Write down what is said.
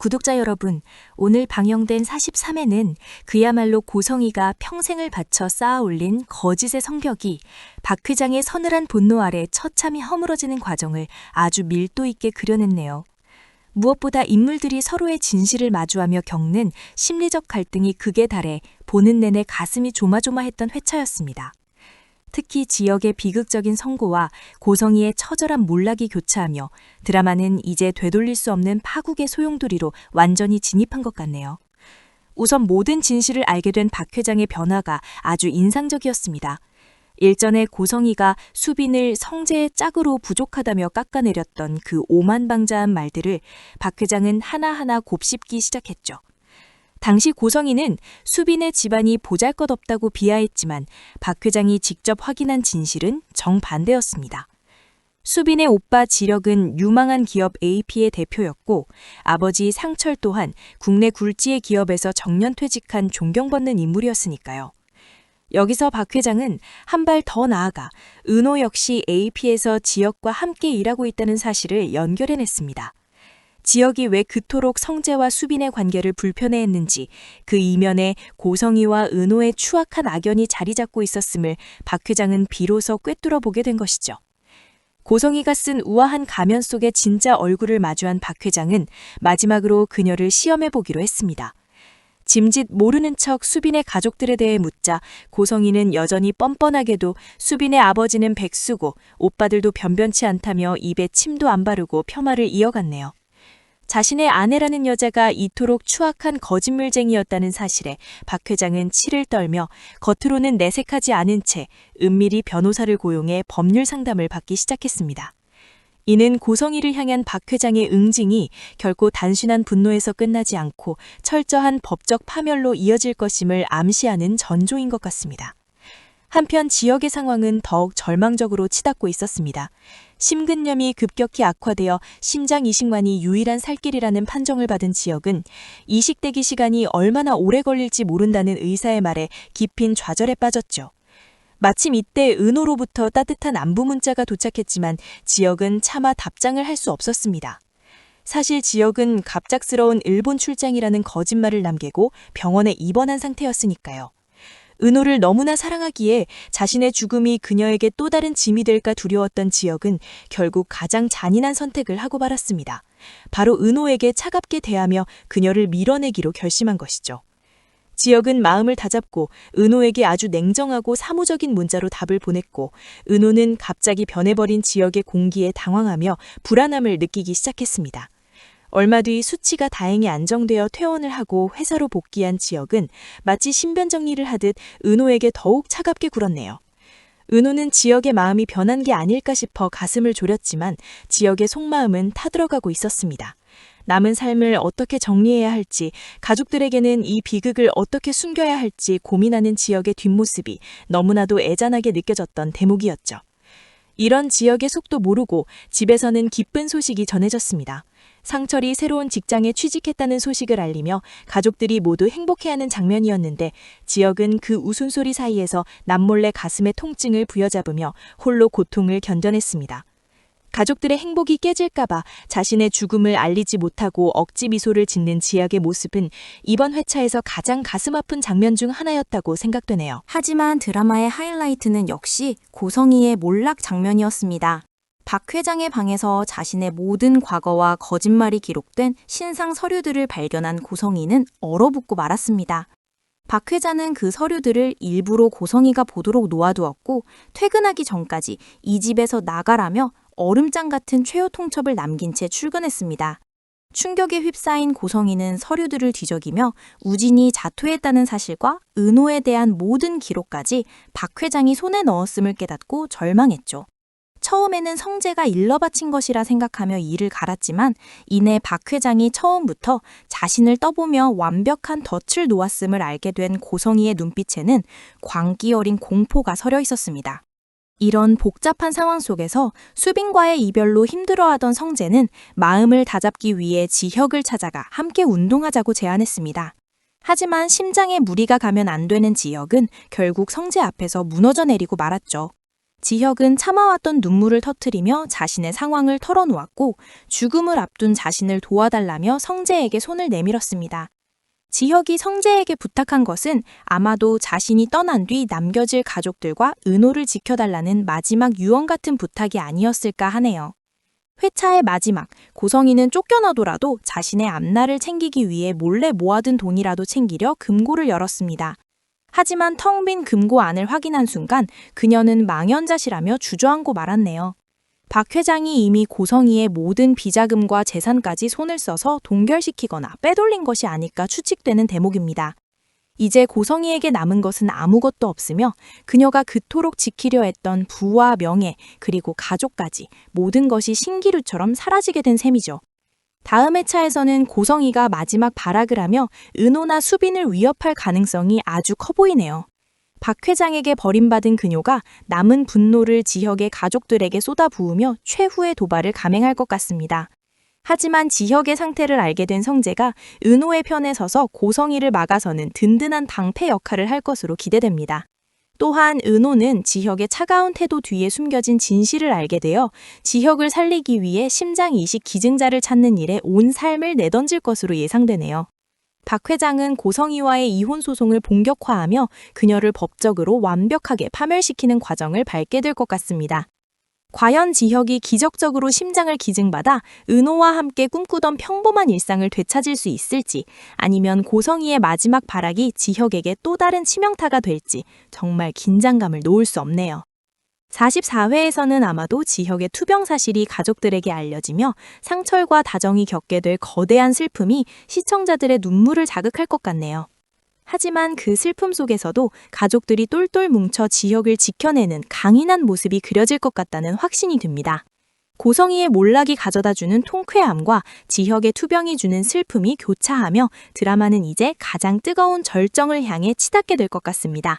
구독자 여러분, 오늘 방영된 43회는 그야말로 고성이가 평생을 바쳐 쌓아 올린 거짓의 성벽이 박 회장의 서늘한 분노 아래 처참히 허물어지는 과정을 아주 밀도 있게 그려냈네요. 무엇보다 인물들이 서로의 진실을 마주하며 겪는 심리적 갈등이 극에 달해 보는 내내 가슴이 조마조마했던 회차였습니다. 특히 지역의 비극적인 선고와 고성이의 처절한 몰락이 교차하며 드라마는 이제 되돌릴 수 없는 파국의 소용돌이로 완전히 진입한 것 같네요. 우선 모든 진실을 알게 된 박 회장의 변화가 아주 인상적이었습니다. 일전에 고성이가 수빈을 성재의 짝으로 부족하다며 깎아내렸던 그 오만방자한 말들을 박 회장은 하나하나 곱씹기 시작했죠. 당시 고성이는 수빈의 집안이 보잘것없다고 비하했지만 박 회장이 직접 확인한 진실은 정반대였습니다. 수빈의 오빠 지력은 유망한 기업 AP의 대표였고 아버지 상철 또한 국내 굴지의 기업에서 정년퇴직한 존경받는 인물이었으니까요. 여기서 박 회장은 한 발 더 나아가 은호 역시 AP에서 지역과 함께 일하고 있다는 사실을 연결해냈습니다. 지역이 왜 그토록 성재와 수빈의 관계를 불편해했는지 그 이면에 고성이와 은호의 추악한 악연이 자리 잡고 있었음을 박 회장은 비로소 꿰뚫어 보게 된 것이죠. 고성이가 쓴 우아한 가면 속의 진짜 얼굴을 마주한 박 회장은 마지막으로 그녀를 시험해 보기로 했습니다. 짐짓 모르는 척 수빈의 가족들에 대해 묻자 고성이는 여전히 뻔뻔하게도 수빈의 아버지는 백수고 오빠들도 변변치 않다며 입에 침도 안 바르고 폄하를 이어갔네요. 자신의 아내라는 여자가 이토록 추악한 거짓말쟁이였다는 사실에 박 회장은 치를 떨며 겉으로는 내색하지 않은 채 은밀히 변호사를 고용해 법률 상담을 받기 시작했습니다. 이는 고성이를 향한 박 회장의 응징이 결코 단순한 분노에서 끝나지 않고 철저한 법적 파멸로 이어질 것임을 암시하는 전조인 것 같습니다. 한편 지역의 상황은 더욱 절망적으로 치닫고 있었습니다. 심근염이 급격히 악화되어 심장 이식만이 유일한 살 길이라는 판정을 받은 지역은 이식대기 시간이 얼마나 오래 걸릴지 모른다는 의사의 말에 깊은 좌절에 빠졌죠. 마침 이때 은호로부터 따뜻한 안부 문자가 도착했지만 지역은 차마 답장을 할 수 없었습니다. 사실 지역은 갑작스러운 일본 출장이라는 거짓말을 남기고 병원에 입원한 상태였으니까요. 은호를 너무나 사랑하기에 자신의 죽음이 그녀에게 또 다른 짐이 될까 두려웠던 지역은 결국 가장 잔인한 선택을 하고 말았습니다. 바로 은호에게 차갑게 대하며 그녀를 밀어내기로 결심한 것이죠. 지역은 마음을 다잡고 은호에게 아주 냉정하고 사무적인 문자로 답을 보냈고 은호는 갑자기 변해버린 지역의 공기에 당황하며 불안함을 느끼기 시작했습니다. 얼마 뒤 수치가 다행히 안정되어 퇴원을 하고 회사로 복귀한 지역은 마치 신변정리를 하듯 은호에게 더욱 차갑게 굴었네요. 은호는 지역의 마음이 변한 게 아닐까 싶어 가슴을 졸였지만 지역의 속마음은 타들어가고 있었습니다. 남은 삶을 어떻게 정리해야 할지, 가족들에게는 이 비극을 어떻게 숨겨야 할지 고민하는 지역의 뒷모습이 너무나도 애잔하게 느껴졌던 대목이었죠. 이런 지역의 속도 모르고 집에서는 기쁜 소식이 전해졌습니다. 상철이 새로운 직장에 취직했다는 소식을 알리며 가족들이 모두 행복해하는 장면이었는데 지역은 그 웃음소리 사이에서 남몰래 가슴에 통증을 부여잡으며 홀로 고통을 견뎌냈습니다. 가족들의 행복이 깨질까봐 자신의 죽음을 알리지 못하고 억지 미소를 짓는 지역의 모습은 이번 회차에서 가장 가슴 아픈 장면 중 하나였다고 생각되네요. 하지만 드라마의 하이라이트는 역시 고성이의 몰락 장면이었습니다. 박 회장의 방에서 자신의 모든 과거와 거짓말이 기록된 신상 서류들을 발견한 고성이는 얼어붙고 말았습니다. 박 회장은 그 서류들을 일부러 고성이가 보도록 놓아두었고 퇴근하기 전까지 이 집에서 나가라며 얼음장 같은 최후 통첩을 남긴 채 출근했습니다. 충격에 휩싸인 고성이는 서류들을 뒤적이며 우진이 자퇴했다는 사실과 은호에 대한 모든 기록까지 박 회장이 손에 넣었음을 깨닫고 절망했죠. 처음에는 성재가 일러바친 것이라 생각하며 이를 갈았지만 이내 박 회장이 처음부터 자신을 떠보며 완벽한 덫을 놓았음을 알게 된 고성이의 눈빛에는 광기 어린 공포가 서려 있었습니다. 이런 복잡한 상황 속에서 수빈과의 이별로 힘들어하던 성재는 마음을 다잡기 위해 지혁을 찾아가 함께 운동하자고 제안했습니다. 하지만 심장에 무리가 가면 안 되는 지혁은 결국 성재 앞에서 무너져 내리고 말았죠. 지혁은 참아왔던 눈물을 터뜨리며 자신의 상황을 털어놓았고 죽음을 앞둔 자신을 도와달라며 성재에게 손을 내밀었습니다. 지혁이 성재에게 부탁한 것은 아마도 자신이 떠난 뒤 남겨질 가족들과 은호를 지켜달라는 마지막 유언 같은 부탁이 아니었을까 하네요. 회차의 마지막, 고성이는 쫓겨나더라도 자신의 앞날을 챙기기 위해 몰래 모아둔 돈이라도 챙기려 금고를 열었습니다. 하지만 텅 빈 금고 안을 확인한 순간 그녀는 망연자실하며 주저앉고 말았네요. 박 회장이 이미 고성이의 모든 비자금과 재산까지 손을 써서 동결시키거나 빼돌린 것이 아닐까 추측되는 대목입니다. 이제 고성이에게 남은 것은 아무것도 없으며 그녀가 그토록 지키려 했던 부와 명예 그리고 가족까지 모든 것이 신기루처럼 사라지게 된 셈이죠. 다음 회차에서는 고성이가 마지막 발악을 하며 은호나 수빈을 위협할 가능성이 아주 커 보이네요. 박 회장에게 버림받은 그녀가 남은 분노를 지혁의 가족들에게 쏟아부으며 최후의 도발을 감행할 것 같습니다. 하지만 지혁의 상태를 알게 된 성재가 은호의 편에 서서 고성이를 막아서는 든든한 방패 역할을 할 것으로 기대됩니다. 또한 은호는 지혁의 차가운 태도 뒤에 숨겨진 진실을 알게 되어 지혁을 살리기 위해 심장 이식 기증자를 찾는 일에 온 삶을 내던질 것으로 예상되네요. 박 회장은 고성이와의 이혼 소송을 본격화하며 그녀를 법적으로 완벽하게 파멸시키는 과정을 밟게 될 것 같습니다. 과연 지혁이 기적적으로 심장을 기증받아 은호와 함께 꿈꾸던 평범한 일상을 되찾을 수 있을지, 아니면 고성이의 마지막 발악이 지혁에게 또 다른 치명타가 될지 정말 긴장감을 놓을 수 없네요. 44회에서는 아마도 지혁의 투병 사실이 가족들에게 알려지며 상철과 다정이 겪게 될 거대한 슬픔이 시청자들의 눈물을 자극할 것 같네요. 하지만 그 슬픔 속에서도 가족들이 똘똘 뭉쳐 지혁을 지켜내는 강인한 모습이 그려질 것 같다는 확신이 듭니다. 고성이의 몰락이 가져다주는 통쾌함과 지혁의 투병이 주는 슬픔이 교차하며 드라마는 이제 가장 뜨거운 절정을 향해 치닫게 될 것 같습니다.